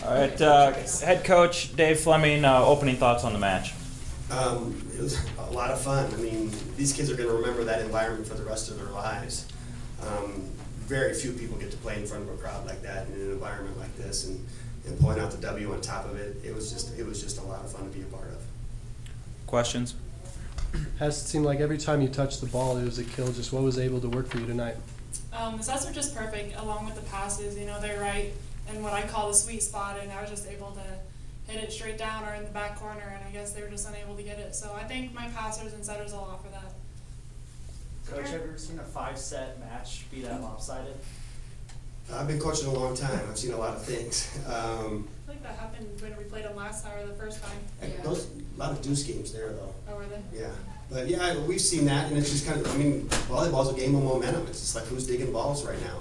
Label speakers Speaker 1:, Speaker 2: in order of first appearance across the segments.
Speaker 1: All right, head coach Dave Fleming, opening thoughts on the match.
Speaker 2: It was a lot of fun. I mean, these kids are going to remember that environment for the rest of their lives. Very few people get to play in front of a crowd like that in an environment like this, and pulling out the W on top of it. It was just a lot of fun to be a part of.
Speaker 1: Questions?
Speaker 3: Has it seemed like every time you touched the ball, it was a kill? Just what was able to work for you tonight?
Speaker 4: The sets were just perfect, along with the passes. You know, they're right in what I call the sweet spot, and I was just able to hit it straight down or in the back corner, and I guess they were just unable to get it. So I think my passers and setters will offer that.
Speaker 5: Coach, have you ever seen a 5-set match be that lopsided?
Speaker 2: I've been coaching a long time. I've seen a lot of things.
Speaker 4: I feel like that happened when we played them last time or the first time.
Speaker 2: A lot of deuce games there, though.
Speaker 4: Oh, were they?
Speaker 2: Yeah. But yeah, we've seen that, and it's just kind of, I mean, volleyball's a game of momentum. It's just like who's digging balls right now.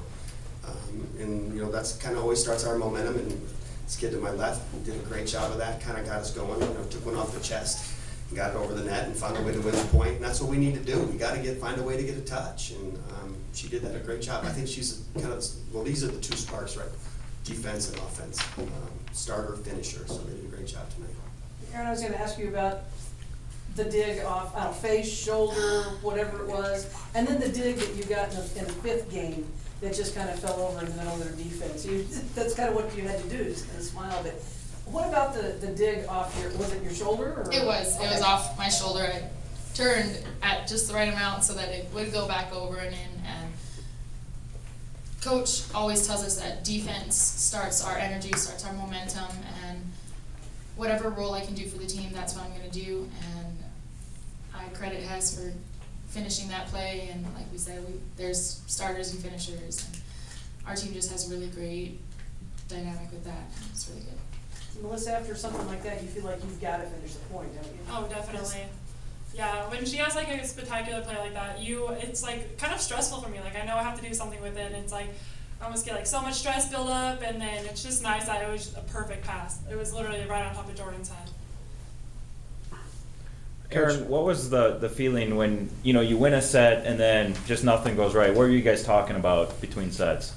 Speaker 2: And, you know, that's kind of always starts our momentum, and this kid to my left did a great job of that, kind of got us going, you know, took one off the chest, and got it over the net, and found a way to win the point, and that's what we need to do. We got to find a way to get a touch, and she did that a great job. I think she's kind of, well, these are the two sparks, right? Defense and offense, starter, finisher, so they did a great job tonight.
Speaker 6: Aaron, I was going to ask you about the dig off, I don't know, face, shoulder, whatever it was, and then the dig that you got in the fifth game that just kind of fell over in the middle of their defense. That's kind of what you had to do, just kind of smile. But what about the dig off your, was it your shoulder? Or?
Speaker 7: It was. Okay. It was off my shoulder. I turned at just the right amount so that it would go back over and in. And Coach always tells us that defense starts our energy, starts our momentum, and whatever role I can do for the team, that's what I'm going to do. And I credit Hess for finishing that play, and like we said, there's starters and finishers, and our team just has a really great dynamic with that. It's really good.
Speaker 6: Melissa, after something like that, you feel like you've got to finish the point, don't you?
Speaker 4: Oh, definitely. Yeah, when she has like a spectacular play like that, it's like kind of stressful for me. Like I know I have to do something with it, and it's like I almost get like so much stress build up, and then it's just nice that it was a perfect pass. It was literally right on top of Jordan's head.
Speaker 1: Aaron, what was the feeling when you win a set and then just nothing goes right? What were you guys talking about between sets?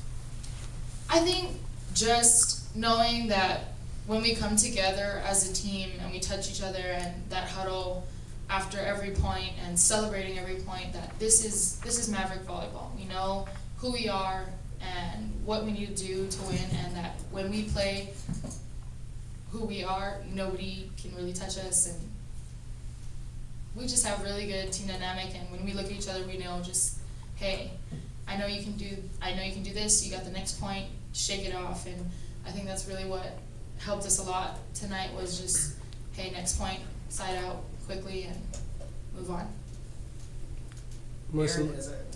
Speaker 7: I think just knowing that when we come together as a team and we touch each other and that huddle after every point and celebrating every point, that this is Maverick volleyball. We know who we are and what we need to do to win, and that when we play who we are, nobody can really touch us, and we just have really good team dynamic. And when we look at each other, we know just, hey, I know you can do this. You got the next point. Shake it off. And I think that's really what helped us a lot tonight, was just, hey, next point, side out quickly and move on.
Speaker 5: Aaron,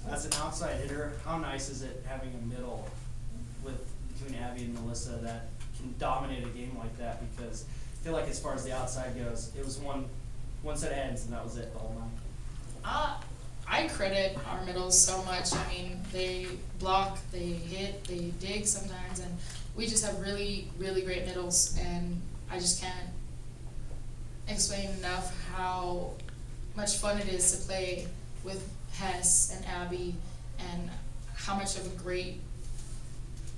Speaker 5: as an outside hitter, how nice is it having a middle between Abby and Melissa that can dominate a game like that? Because I feel like as far as the outside goes, it was one set of ends, and that was it the whole night.
Speaker 7: I credit our middles so much. I mean, they block, they hit, they dig sometimes, and we just have really, really great middles, and I just can't explain enough how much fun it is to play with Hess and Abby, and how much of a great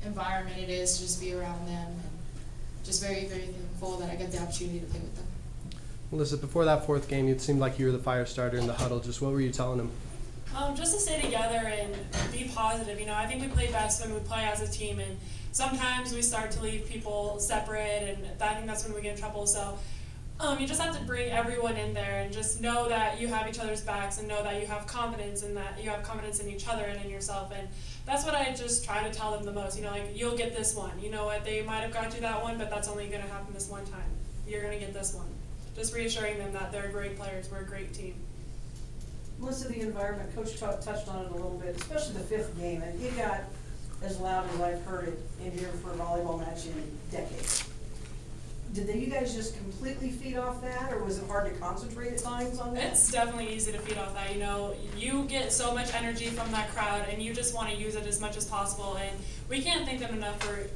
Speaker 7: environment it is to just be around them, and just very, very thankful that I got the opportunity to play with them.
Speaker 3: Melissa, before that fourth game, it seemed like you were the fire starter in the huddle. Just what were you telling them?
Speaker 4: Just to stay together and be positive. You know, I think we play best when we play as a team, and sometimes we start to leave people separate, and I think that's when we get in trouble. So you just have to bring everyone in there and just know that you have each other's backs, and know that you have confidence, and that you have confidence in each other and in yourself. And that's what I just try to tell them the most. You know, like, you'll get this one. You know what, they might have got you that one, but that's only going to happen this one time. You're going to get this one. Just reassuring them that they're great players, we're a great team.
Speaker 6: Melissa, the environment, Coach touched on it a little bit, especially the fifth game, and it got as loud as I've heard it in here for a volleyball match in decades. Did you guys just completely feed off that, or was it hard to concentrate at times on that?
Speaker 4: It's definitely easy to feed off that. You know, you get so much energy from that crowd, and you just want to use it as much as possible, and we can't thank them enough for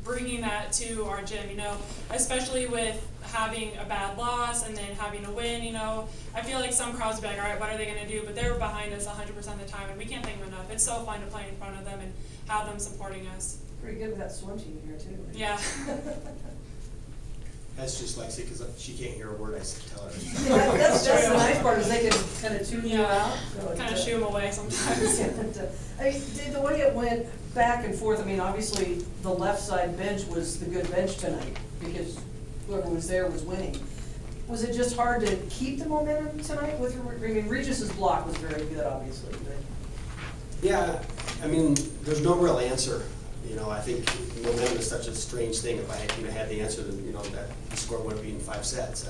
Speaker 4: bringing that to our gym, you know, especially with having a bad loss and then having a win, you know. I feel like some crowds will be like, all right, what are they going to do? But they were behind us 100% of the time, and we can't thank them enough. It's so fun to play in front of them and have them supporting us.
Speaker 6: Pretty good with that swim team here too. Right?
Speaker 4: Yeah.
Speaker 2: That's just like, because she can't hear a word I tell her.
Speaker 6: Yeah, that's the nice part, is they can kind of tune you out. So
Speaker 4: Kind of shoo them away sometimes.
Speaker 6: I mean, the way it went back and forth, I mean, obviously, the left side bench was the good bench tonight, because whoever was there was winning. Was it just hard to keep the momentum tonight with, I mean, Regis's block was very good, obviously, but.
Speaker 2: Yeah, I mean, there's no real answer. You know, I think momentum is such a strange thing. If I had the answer, you know, that the score would be in 5 sets.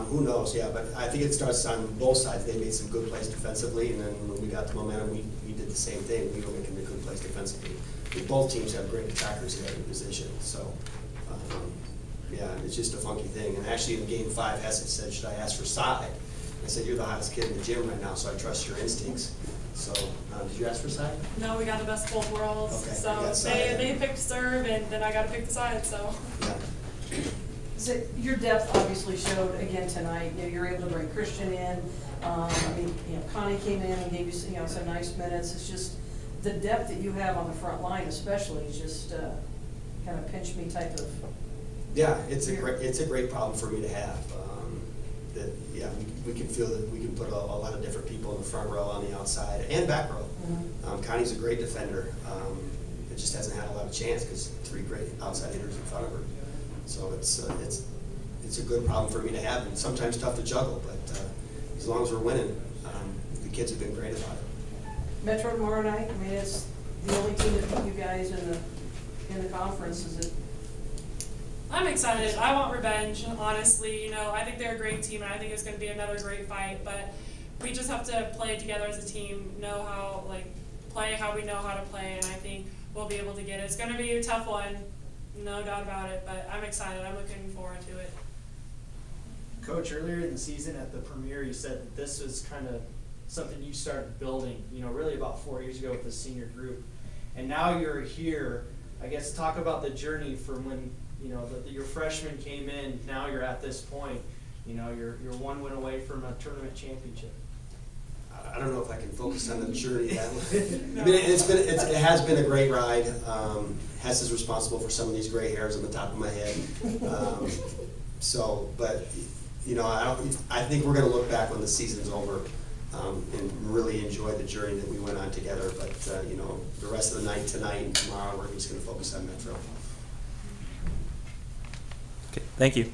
Speaker 2: Who knows? Yeah, but I think it starts on both sides. They made some good plays defensively, and then when we got the momentum, we did the same thing. We were making the good plays defensively. Both teams have great attackers in every position. So, yeah, it's just a funky thing. And actually, in Game 5, Hesed said, "Should I ask for side?" I said, "You're the hottest kid in the gym right now, so I trust your instincts." So, did you ask for side?
Speaker 4: No, we got the best of both worlds.
Speaker 2: Okay,
Speaker 4: So
Speaker 2: you got side,
Speaker 4: they picked serve, and then I got to pick the side. So.
Speaker 2: Yeah.
Speaker 6: So your depth obviously showed again tonight. You know, you're able to bring Christian in. I mean, you know, Connie came in and gave you, you know, some nice minutes. It's just the depth that you have on the front line, especially, is just kind of pinch me type of.
Speaker 2: Yeah, it's a great problem for me to have. That yeah, we can feel that we can put a lot of different people in the front row, on the outside, and back row.
Speaker 6: Mm-hmm.
Speaker 2: Connie's a great defender. It just hasn't had a lot of chance because 3 great outside hitters in front of her. So it's a good problem for me to have, and sometimes tough to juggle. But as long as we're winning, the kids have been great about it.
Speaker 6: Metro tomorrow night. I mean, it's the only team that beat you guys in the conference. Is it?
Speaker 4: I'm excited. I want revenge, honestly. You know, I think they're a great team, and I think it's going to be another great fight. But we just have to play together as a team, know how, play how we know how to play, and I think we'll be able to get it. It's going to be a tough one, no doubt about it, but I'm excited. I'm looking forward to it.
Speaker 5: Coach, earlier in the season at the premiere, you said that this was kind of something you started building, you know, really about 4 years ago with the senior group. And now you're here. I guess talk about the journey from when, you know, your freshmen came in, now you're at this point. You know, you're 1 win away from a tournament championship.
Speaker 2: I don't know if I can focus on the journey. I mean, it has been a great ride. Hess is responsible for some of these gray hairs on the top of my head. But you know, I think we're going to look back when the season's over and really enjoy the journey that we went on together. But you know, the rest of the night tonight and tomorrow, we're just going to focus on Metro.
Speaker 1: Okay, thank you.